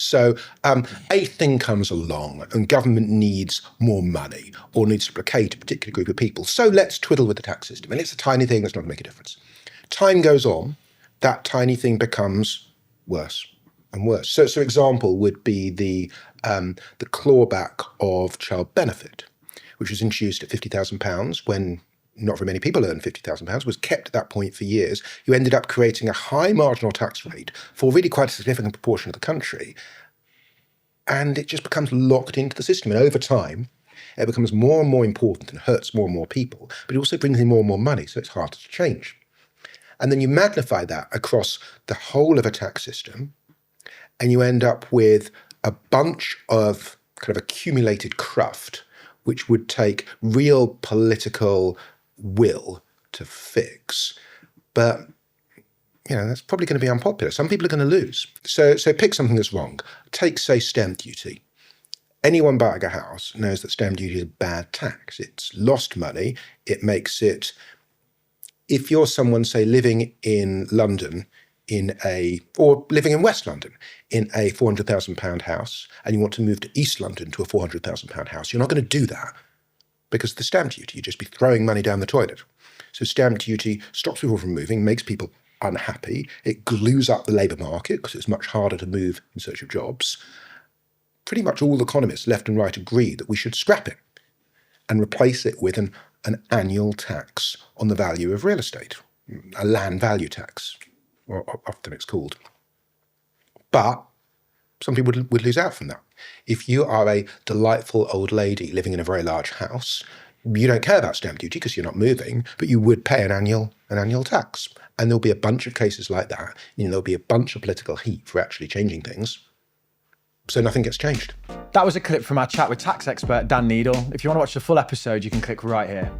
So a thing comes along and government needs more money or needs to placate a particular group of people. So let's twiddle with the tax system. And it's a tiny thing that's not going to make a difference. Time goes on, that tiny thing becomes worse and worse. So example would be the clawback of child benefit, which was introduced at £50,000 when not very many people earned £50,000, was kept at that point for years. You ended up creating a high marginal tax rate for really quite a significant proportion of the country. And it just becomes locked into the system. And over time, it becomes more and more important and hurts more and more people, but it also brings in more and more money, so it's harder to change. And then you magnify that across the whole of a tax system, and you end up with a bunch of kind of accumulated cruft, which would take real political will to fix. But, that's probably going to be unpopular. Some people are going to lose. So pick something that's wrong. Take, say, stamp duty. Anyone buying a house knows that stamp duty is a bad tax. It's lost money. It makes it, if you're someone, say, living in London or living in West London in a £400,000 house, and you want to move to East London to a £400,000 house, you're not going to do that because of the stamp duty. You'd just be throwing money down the toilet. So stamp duty stops people from moving, makes people unhappy. It glues up the labour market because it's much harder to move in search of jobs. Pretty much all economists, left and right, agree that we should scrap it and replace it with an annual tax on the value of real estate, a land value tax, or often it's called. But some people would lose out from that. If you are a delightful old lady living in a very large house, you don't care about stamp duty because you're not moving, but you would pay an annual tax. And there'll be a bunch of cases like that. There'll be a bunch of political heat for actually changing things. So nothing gets changed. That was a clip from our chat with tax expert Dan Needle. If you want to watch the full episode, you can click right here.